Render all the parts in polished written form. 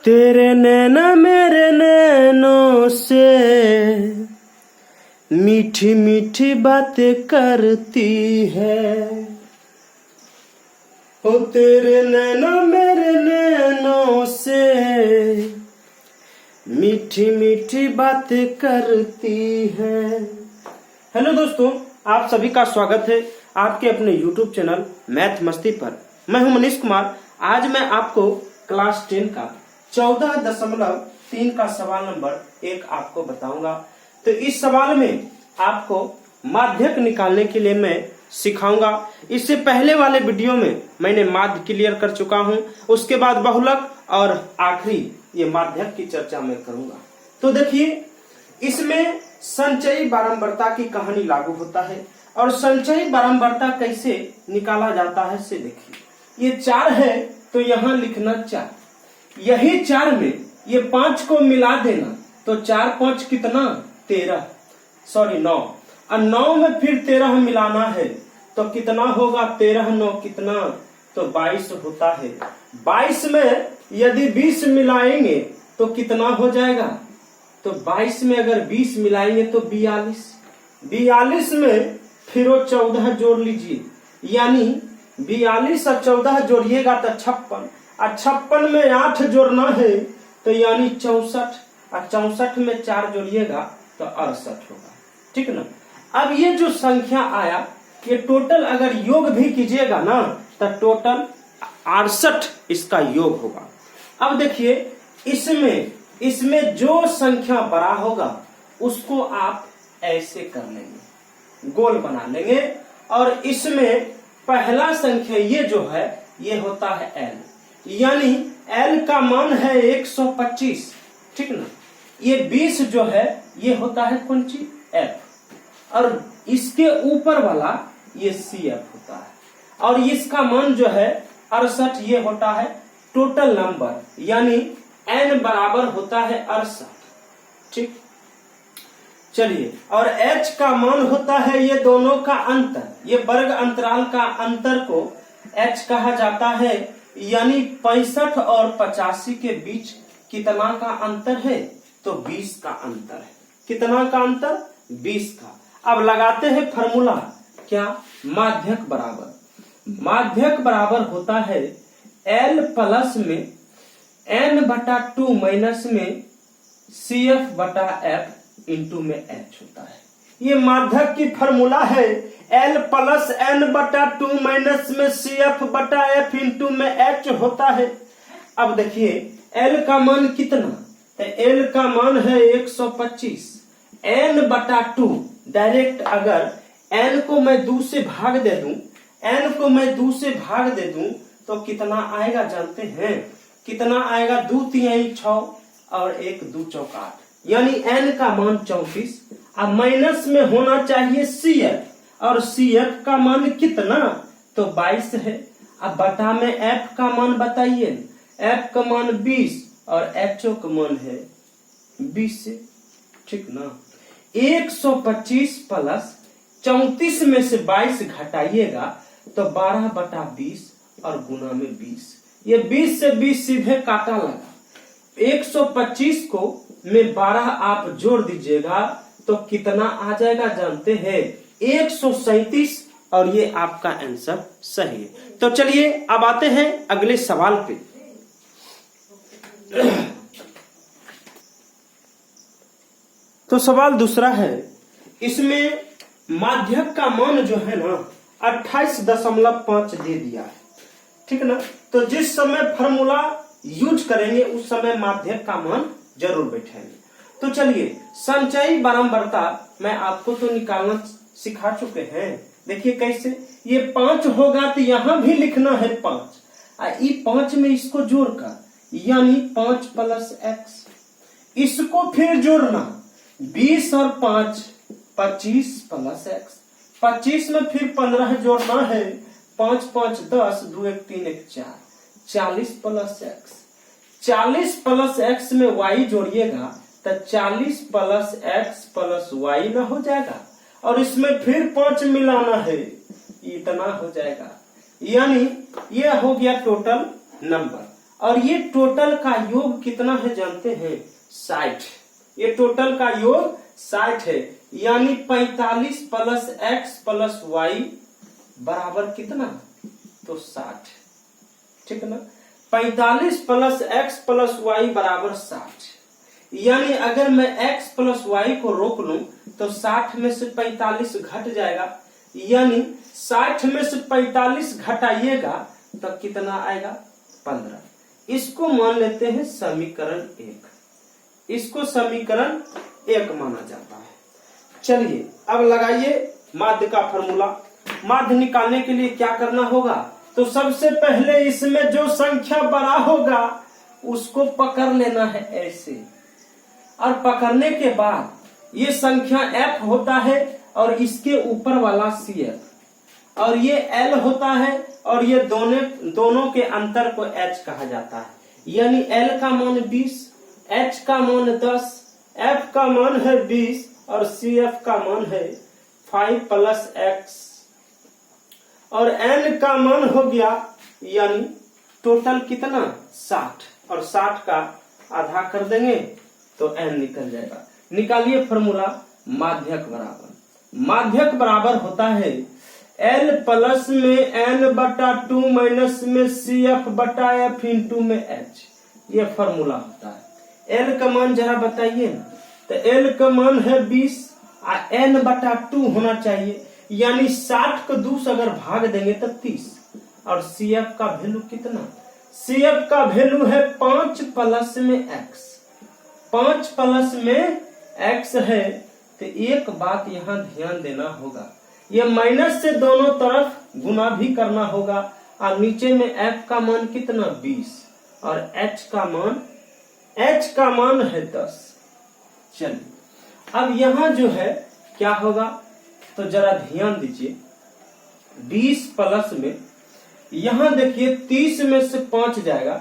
तेरे नैना मेरे नैनों से मीठी मीठी बातें करती है। ओ तेरे नैना मेरे नैनों से मीठी मीठी बातें करती है। हेलो दोस्तों, आप सभी का स्वागत है आपके अपने YouTube चैनल मैथ मस्ती पर। मैं हूं मनीष कुमार। आज मैं आपको क्लास 10 का 14.3 का सवाल नंबर 1 आपको बताऊंगा। तो इस सवाल में आपको माध्यक निकालने के लिए मैं सिखाऊंगा। इससे पहले वाले वीडियो में मैंने माध्य क्लियर कर चुका हूं, उसके बाद बहुलक और आखिरी ये माध्यक की चर्चा मैं करूंगा। तो देखिए, इसमें संचयी बारंबारता की कहानी लागू होता है और संचयी बारंबारता कैसे निकाला जाता है से देखिए। ये 4 है तो यहाँ लिखना 4, यही 4 में ये 5 को मिला देना तो 4 5 कितना 13, सॉरी 9, और 9 में फिर 13 मिलाना है तो कितना होगा 13 9 कितना तो 22 होता है। 22 में यदि 20 मिलाएंगे तो कितना हो जाएगा, तो 22 में अगर 20 मिलाएंगे तो 42, 42 में फिर वो 14 जोड़ लीजिए, यानी 42 और 14 जोड़िएगा तो 56, और 56 में 8 जोड़ना है तो यानी 64, और 64 में 4 जोड़िएगा तो 68 होगा। ठीक ना। अब ये जो संख्या आया ये टोटल अगर योग भी कीजिएगा ना तो टोटल 68 इसका योग होगा। अब देखिए, इसमें जो संख्या बड़ा होगा उसको आप ऐसे कर लेंगे, गोल बना लेंगे, और इसमें पहला संख्या ये जो है ये होता है L, यानी L का मान है 125। ठीक ना। ये 20 जो है ये होता है कौन सी F, और इसके ऊपर वाला ये CF होता है, और इसका मान जो है 68 ये होता है टोटल नंबर, यानी N बराबर होता है 68। ठीक, चलिए, और H का मान होता है ये दोनों का अंतर, ये वर्ग अंतराल का अंतर को H कहा जाता है, यानी 65 और 85 के बीच कितना का अंतर है तो 20 का अंतर है। कितना का अंतर 20 का। अब लगाते हैं फॉर्मूला, क्या, माध्यक बराबर होता है L प्लस में N/2 माइनस में CF/F इंटू में H होता है। ये माध्यक की फॉर्मूला है, L प्लस N/2 माइनस में CF/F इंटू में H होता है। अब देखिए L का मान कितना, तो L का मान है 125, N/2 डायरेक्ट अगर N को मैं 2 से भाग दे दूं, तो कितना आएगा जानते हैं, कितना आएगा, 2 3 6 और 1 2 4 8, यानी N का मान 34। अब माइनस में होना चाहिए CF, और CF का मान कितना तो 22 है। अब बटा में F का मान बताइए, F का मान 20 और HO का मान है 20 से। ठीक ना। 125 प्लस 34 में से 22 घटाइएगा तो 12/20 और गुना में 20, ये 20 से 20 सीधे काटा लगा। 125 को में 12 आप जोड़ दीजिएगा तो कितना आ जाएगा जानते हैं, 137, और ये आपका आंसर सही है। तो चलिए अब आते हैं अगले सवाल पे। तो सवाल दूसरा है, इसमें माध्यक का मान जो है ना 28.5 दे दिया है। ठीक ना। तो जिस समय फॉर्मूला यूज करेंगे उस समय माध्यक का मान जरूर बैठेंगे। तो चलिए, संचयी बारंबारता मैं आपको तो निकालना सिखा चुके हैं। देखिए कैसे, ये 5 होगा तो यहां भी लिखना है 5, ये 5 में इसको जोड़कर, यानी 5 प्लस x, इसको फिर जोड़ना 20 और 5 25 प्लस x, 25 में फिर 15 जोड़ना है, 5 5 10 2 1 3 1 4, 40 प्लस x, 40 प्लस x में y जोड़िएगा तो 40 प्लस x प्लस y ना हो जाएगा, और इसमें फिर 5 मिलाना है, इतना हो जाएगा, यानी ये हो गया टोटल नंबर। और ये टोटल का योग कितना है जानते हैं? 60। ये टोटल का योग 60 है, यानी 45 प्लस एक्स प्लस वाई बराबर कितना? तो 60। ठीक है ना? 45 प्लस एक्स प्लस वाई बराबर 60। यानी अगर मैं x प्लस वाई को रोक लूं तो 60 में से 45 घट जाएगा, यानी 60 में से 45 घटाइएगा तो कितना आएगा? 15। इसको मान लेते हैं समीकरण 1। इसको समीकरण 1 माना जाता है। चलिए अब लगाइए माध्य का फॉर्मूला। माध्य निकालने के लिए क्या करना होगा? तो सबसे पहले इसमें जो संख्या बड़ा होगा उसको पकड़ लेना है ऐसे, और पकड़ने के बाद ये संख्या f होता है और इसके ऊपर वाला CF, और ये L होता है और ये दोनों के अंतर को h कहा जाता है। यानी L का मान 20, h का मान 10, f का मान है 20 और CF का मान है 5 प्लस x, और n का मान हो गया, यानी टोटल कितना? 60, और 60 का आधा कर देंगे तो n निकल जाएगा। निकालिए फॉर्मूला। माध्यक बराबर होता है L प्लस में n बटा 2 माइनस में CF बटा f इंटू में h। ये फॉर्मूला होता है। L का मान जरा बताइए ना। तो L का मान है 20 और n बटा 2 होना चाहिए, यानी 60 को 2 से अगर भाग देंगे तो 30। और CF का वैल्यू कितना? CF का वैल्यू है 5 प्लस में x। 5 प्लस में x है। तो एक बात यहाँ ध्यान देना होगा, ये माइनस से दोनों तरफ गुना भी करना होगा, और नीचे में f का मान कितना? 20 और h का मान है 10। चलिए अब यहाँ जो है क्या होगा तो जरा ध्यान दीजिए। 20 प्लस में यहाँ देखिए 30 में से 5 जाएगा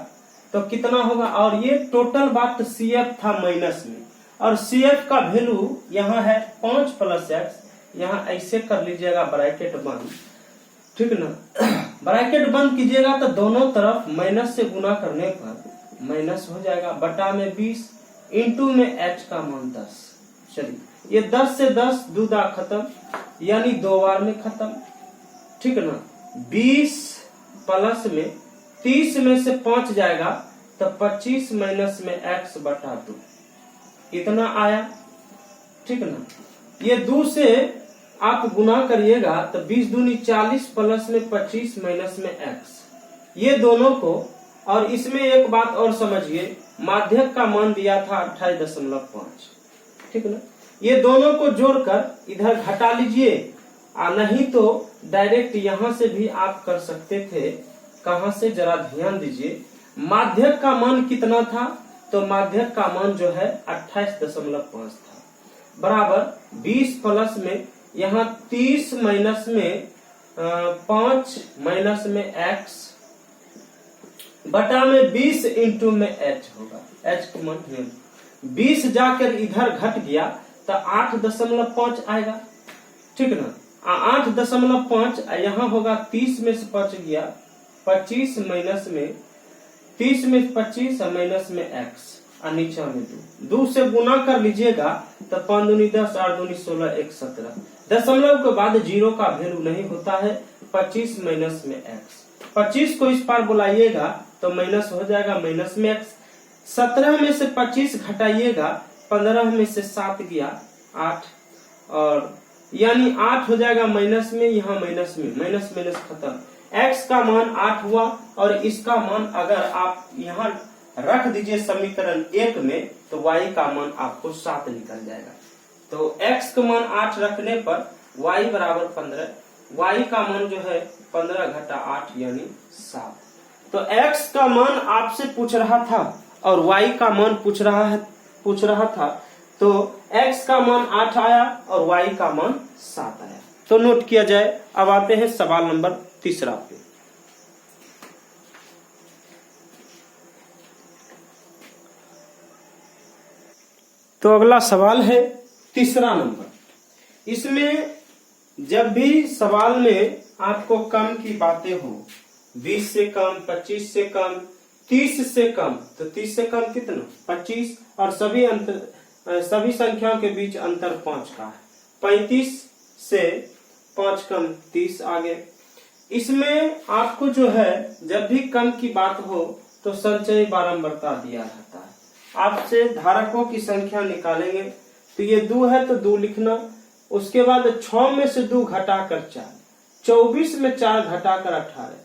तो कितना होगा? और ये टोटल बात CF था माइनस में, और CF का वैल्यू यहाँ है 5 प्लस एक्स। यहाँ ऐसे कर लीजिएगा ब्रैकेट बंद, ठीक ना? ब्रैकेट बंद कीजिएगा तो दोनों तरफ माइनस से गुना करने पर माइनस हो जाएगा, बटा में 20 इंटू में h का मान 10। चलिए ये 10 से 10 दूधा खत्म, यानी 2 बार में खत्म, ठीक ना? 20 प्लस में 30 में से 5 जाएगा तो 25 माइनस में x बटा 2 इतना आया, ठीक ना? ये 2 से आप गुना करिएगा तो 20 दूनी 40 प्लस में 25 माइनस में x, ये दोनों को। और इसमें एक बात और समझिए, माध्यक का मान दिया था 28.5, ठीक ना? ये दोनों को जोड़कर इधर घटा लीजिए, नहीं तो डायरेक्ट यहां से भी आप कर सकते थे। कहां से? जरा ध्यान दीजिए। माध्यक का मान कितना था? तो माध्यक का मान जो है 28.5 था, बराबर 20 प्लस में यहाँ 30 माइनस में 5 माइनस में x बटा में 20 इंटू में h होगा। h का मान 20 जाकर इधर घट गया तो 8.5 आएगा, ठीक ना? 8.5 यहाँ होगा 30 में से 5 गया 25 माइनस में 30 में 25 माइनस में x और नीचे में 2 से गुना कर लीजिएगा तो 5 दूनी 10 8 दूनी 16 1 17। दशमलव के बाद जीरो का वैल्यू नहीं होता है। 25 माइनस में x, 25 को इस पार बुलाइएगा तो माइनस हो जाएगा माइनस में x। 17 में से 25 घटाइएगा, 15 में से 7 गया 8, और यानी 8 हो जाएगा माइनस में, यहाँ माइनस में माइनस माइनस खत्म। x का मान 8 हुआ, और इसका मान अगर आप यहाँ रख दीजिए समीकरण 1 में तो y का मान आपको 7 निकल जाएगा। तो x का मान 8 रखने पर y बराबर 15, y का मान जो है 15 घटा 8 यानी 7। तो x का मान आपसे पूछ रहा था और y का मान पूछ रहा था, तो x का मान 8 आया और y का मान 7 आया। तो नोट किया जाए। अब आते हैं सवाल नंबर 3 पे। तो अगला सवाल है 3 नंबर। इसमें जब भी सवाल में आपको कम की बातें हो, 20 से कम, 25 से कम 30 से कम, तो 30 से कम कितना 25, और सभी संख्याओं के बीच अंतर 5 का है। 35 से 5 कम 30 आ गए। इसमें आपको जो है जब भी कम की बात हो तो संचयी बारंबारता दिया रहता है। आपसे धारकों की संख्या निकालेंगे तो ये 2 है तो 2 लिखना, उसके बाद 6 में से 2 घटाकर 4, 24 में 4 घटाकर 18,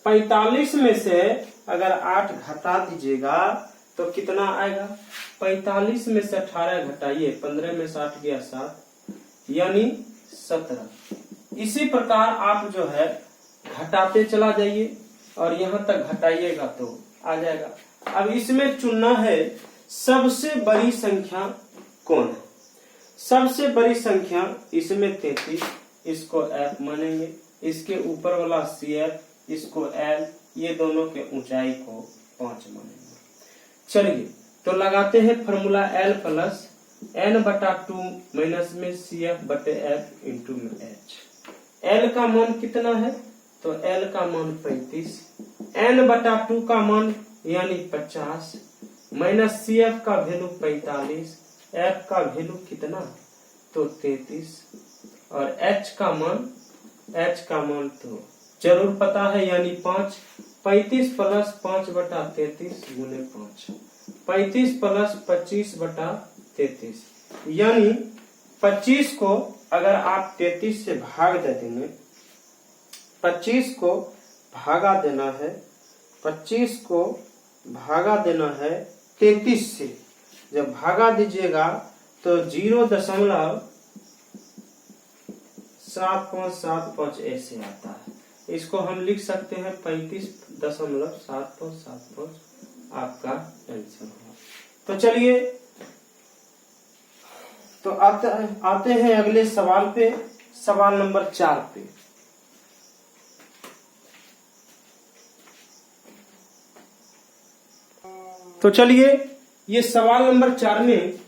45 में से अगर 8 घटा दीजिएगा तो कितना आएगा, 45 में से 18 घटाइए, 15 में से 8 गया 7, यानी 17। इसी प्रकार आप जो है घटाते चला जाइए और यहाँ तक घटाइएगा तो आ जाएगा। अब इसमें चुनना है सबसे बड़ी संख्या कौन है। सबसे बड़ी संख्या इसमें 33, इसको F मानेंगे, इसके ऊपर वाला CF, इसको L, ये दोनों के ऊंचाई को 5 मानेंगे। चलिए तो लगाते हैं formula L plus n/2 minus में CF/F इंटू में H। L का मान कितना है, तो L का मान 35, n/2 का मान यानी 50, माइनस CF का वैल्यू 45, F का वैल्यू कितना, तो 33, और H का मान तो जरूर पता है यानी 5। 35 प्लस 5/33 गुने 5, 35 प्लस 25/33, यानी 25 को अगर आप 33 से भाग दे देंगे, 25 को भागा देना है, 25 को भागा देना है 33 से, जब भागा दीजिएगा तो 0.7575 ऐसे आता है। इसको हम लिख सकते हैं 35.7575 आपका आंसर होगा। तो चलिए तो आते हैं अगले सवाल पे, सवाल नंबर 4 पे। तो चलिए ये सवाल नंबर 4 में,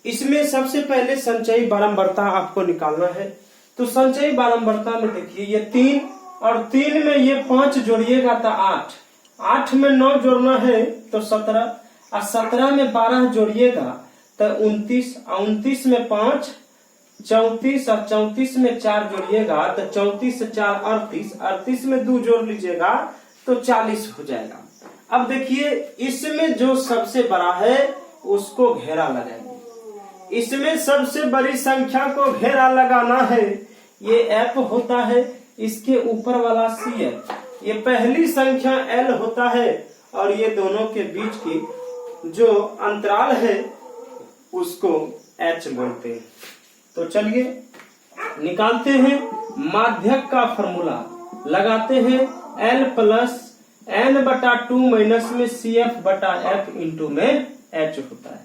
इसमें सबसे पहले संचयी बारंबारता आपको निकालना है। तो संचयी बारंबारता में देखिए ये 3 और 3 में ये 5 जोड़िएगा तो 8, 8 में 9 जोड़ना है तो 17, और 17 में 12 जोड़िएगा तो 29, 29 में 5 34, और 34 में 4 जोड़िएगा तो 34 से 4 38, 38 में 2 जोड़ लीजिएगा तो 40 हो जाएगा। अब देखिए इसमें जो सबसे बड़ा है उसको घेरा लगाएंगे। इसमें सबसे बड़ी संख्या को घेरा लगाना है, ये F होता है, इसके ऊपर वाला CF, ये पहली संख्या L होता है, और ये दोनों के बीच की जो अंतराल है उसको H बोलते हैं। तो चलिए निकालते हैं माध्यक का फॉर्मूला, लगाते हैं L प्लस n/2 माइनस में CF/F इंटू में H होता है।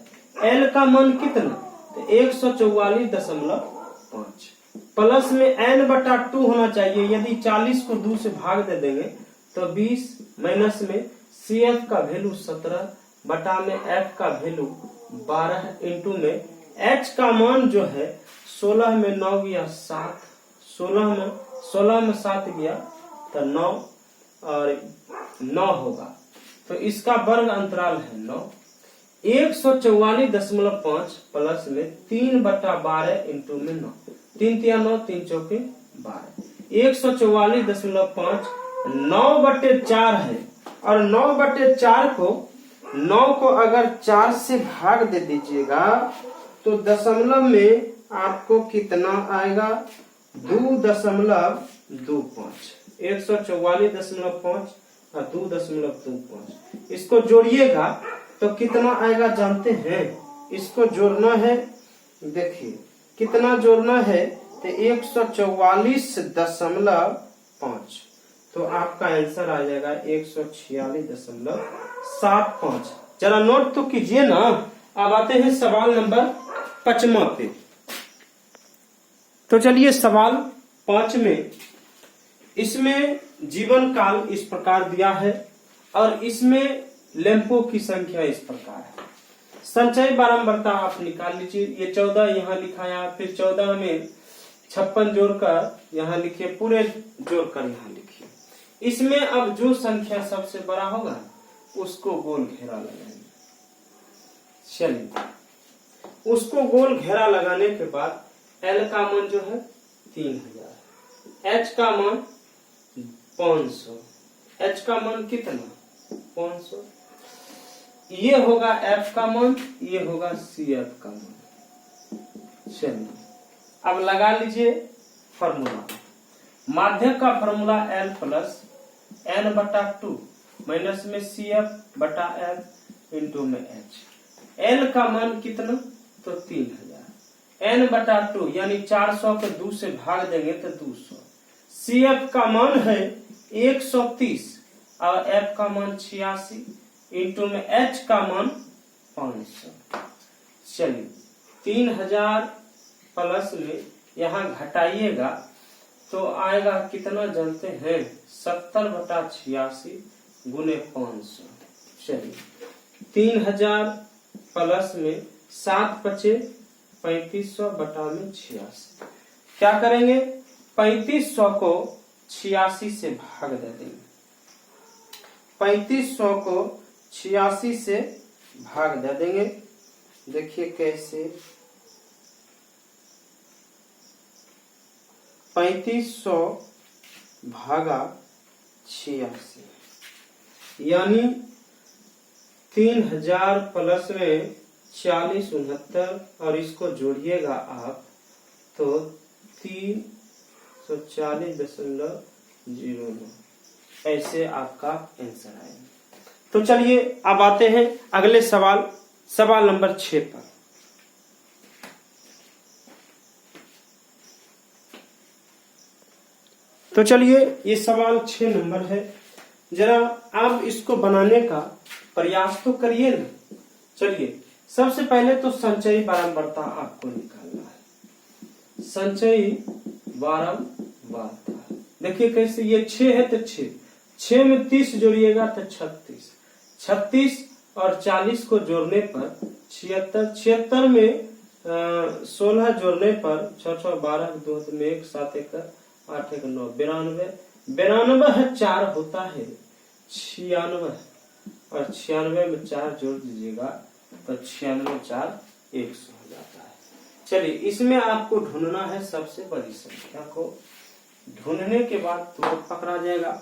L का मान कितना, तो 144.5, प्लस में n/2 होना चाहिए, यदि 40 को 2 से भाग दे देंगे तो 20, माइनस में CF का वैल्यू 17 बटा में F का वैल्यू 12 इंटू में H का मान जो है 16 में 9 गया 7, 16 में 7 गया तो 9 और 9 होगा, तो इसका वर्ग अंतराल है 9। 144.5 प्लस में 3/12 इंटू में 9, 3 तिया 9, 3 चौके 12, 144.5 9/4 है, और 9/4 को 9 को अगर 4 से भाग दे दीजिएगा तो दशमलव में आपको कितना आएगा, 2.25, 144.5 और 2.25, इसको जोड़िएगा तो कितना आएगा जानते हैं, इसको जोड़ना है, देखिए कितना जोड़ना है, तो 144.5, तो आपका आंसर आ जाएगा 146.75। जरा नोट तो कीजिए ना। अब आते हैं सवाल नंबर 5 पे। तो चलिए सवाल 5 में, इसमें जीवन काल इस प्रकार दिया है और इसमें लैंपों की संख्या इस प्रकार है। संचय बारंबारता आप निकाल लीजिए, ये 14 यहाँ लिखाया, फिर 14 में 56 जोड़कर यहाँ लिखिए, पूरे जोड़कर यहाँ लिखिए। इसमें अब जो संख्या सबसे बड़ा होगा उसको गोल घेरा लगाएंगे। चलिए, उसको गोल घेरा लगाने के बाद L का मान जो है 3000, H का मान 500, H का मान कितना 500, ये होगा F का मान, ये होगा CF का मान। चलिए अब लगा लीजिए फॉर्मूला। माध्यक का formula L plus N/2 minus में CF बटा F इंटू में H। L का मान कितना तो 3000, N/2 यानी 400 को 2 से भाग देंगे तो 200। CF का मान है 130 और F का मान 86 इंटू में H का मान 500। चलिए 3000 प्लस में यहाँ घटाइएगा तो आएगा कितना जानते हैं 70/86 गुने 500। चलिए 3000 प्लस में 7 बचे 3500 बटा में 86। क्या करेंगे 3500 को 86 से भाग दे देंगे। 3500 को 86 से भाग दे देंगे। देखिए कैसे 3500 भागा 86 यानी 3000 प्लस में 40 69 और इसको जोड़िएगा आप तो 340.09 ऐसे आपका आंसर आएगा। तो चलिए अब आते हैं अगले सवाल, सवाल नंबर 6 पर। तो चलिए ये सवाल 6 नंबर है, जरा आप इसको बनाने का प्रयास तो करिए ना। चलिए सबसे पहले तो संचयी बारंबारता आपको निकालना है। संचयी बारंबारता देखिए कैसे, ये 6 है तो 6 में 30 जोड़िएगा तो 36, 36 और 40 को जोड़ने पर 76, 76 में 16 जोड़ने पर 6 6 12 2 में 1 7 1 8 1 9 92, 92 है 4 होता है 96 और 96 में 4 जोड़ दीजिएगा तो 96 4 100 हो जाता है। चलिए इसमें आपको ढूंढना है सबसे बड़ी संख्या को। ढूंढने के बाद तुरंत पकड़ा जाएगा।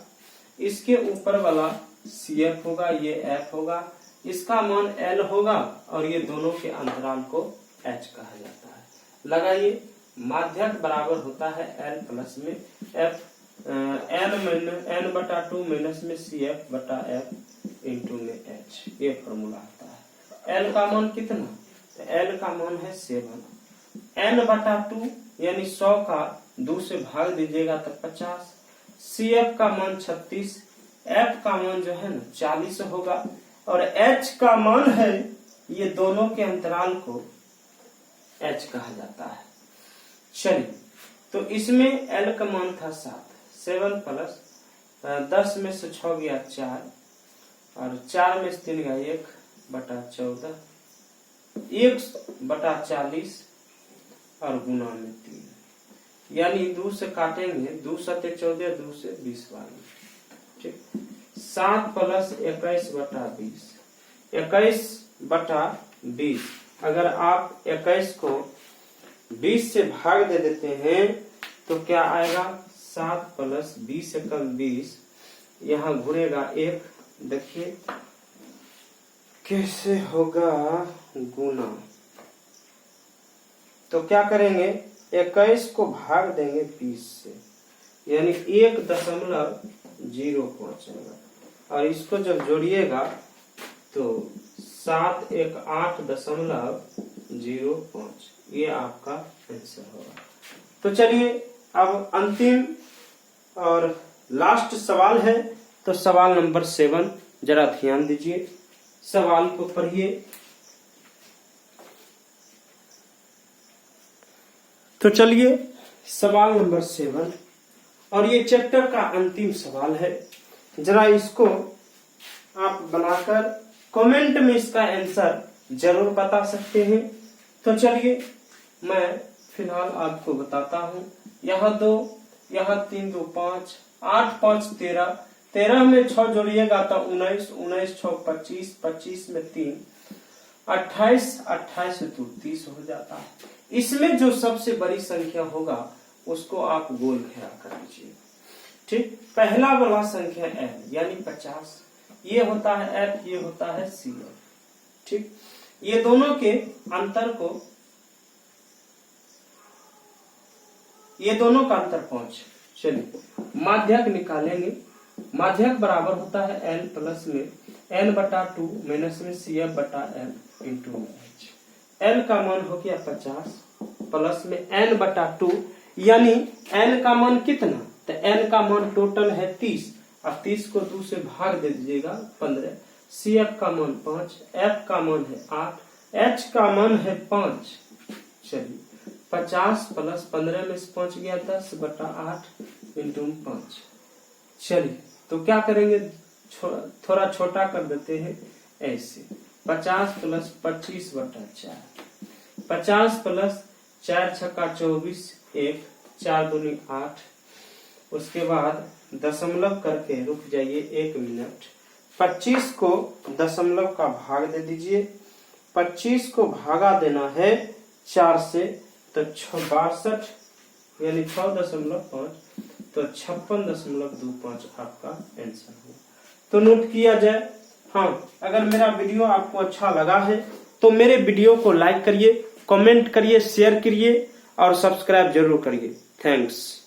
इसके ऊपर वाला CF होगा, ये F होगा, इसका मान L होगा और ये दोनों के अंतराल को H कहा जाता है। लगाइए, माध्यक बराबर होता है L प्लस में F N/2 माइनस में CF बटा F इंटू में H, ये फॉर्मूला आता है। L का मान कितना, तो L का मान है 7, N/2 यानी 100 का 2 से भाग दीजिएगा तो 50, CF का मान 36, F का मान जो है ना 40 होगा और H का मान है, ये दोनों के अंतराल को H कहा जाता है। चलिए तो इसमें L का मान था 7 प्लस 10 में से 6 गया 4 और 4 में से 3 गया 1 बटा 14, 1 बटा 40 और गुना में 3 यानी 2 से काटेंगे, 2 7 14, 2 से 20 वाली, ठीक। 7 प्लस 21 बटा 20, 21 बटा 20। अगर आप 21 को 20 से भाग दे देते हैं तो क्या आएगा 7 प्लस 20 एकम 20, यहाँ घुरेगा 1, देखिए कैसे होगा गुना। तो क्या करेंगे 21 को भाग देंगे 20 से यानी 1.05 आएगा और इसको जब जोड़िएगा तो 7 1 8.05, ये आपका आंसर होगा। तो चलिए अब अंतिम और लास्ट सवाल है, तो सवाल नंबर 7 जरा ध्यान दीजिए, सवाल को पढ़िए। तो चलिए सवाल नंबर 7 और ये चैप्टर का अंतिम सवाल है, जरा इसको आप बनाकर कमेंट में इसका आंसर जरूर बता सकते हैं। तो चलिए मैं फिलहाल आपको बताता हूँ। यहाँ 2, यहाँ 3 2 5, 8 5 13, 13 में 6 जोड़िएगा तो 19, 19 6 25, 25 में 3 28, 28 से 30 हो जाता है। इसमें जो सबसे बड़ी संख्या होगा उसको आप गोल घेरा कर लीजिए। ठीक, पहला वाला संख्या n यानी 50, ये होता है f, ये होता है c। ठीक, ये दोनों के अंतर को, ये दोनों का अंतर 5। चलिए माध्यक निकालेंगे। माध्यक बराबर होता है n प्लस में n बटा 2 माइनस में CF बटा n इंटू h। n का मान हो गया 50 प्लस में n बटा 2, यानी n का मान कितना, तो n का मान टोटल है 30। अब 30 को 2 से भाग दे दीजिएगा 15। CF का मान 5, f का मान है 8, h का मान है 5। चलिए 50 प्लस 15 में से 5 गया 10 बटा 8 इंटू 5। चलिए तो क्या करेंगे, थोड़ा छोटा कर देते हैं ऐसे। 50 प्लस 25 बटा 4, 50 प्लस 4 छक्का 24, 1 4 दूनी 8। उसके बाद दशमलव करके रुक जाइए 1 मिनट। 25 को दशमलव का भाग दे दीजिए। 25 को भागा देना है 4 से, तो 62 यानी 6.5, तो 56.25 आपका आंसर होगा। तो नोट किया जाए। हाँ, अगर मेरा वीडियो आपको अच्छा लगा है तो मेरे वीडियो को लाइक करिए, कमेंट करिए, शेयर करिए और सब्सक्राइब जरूर करिए। थैंक्स।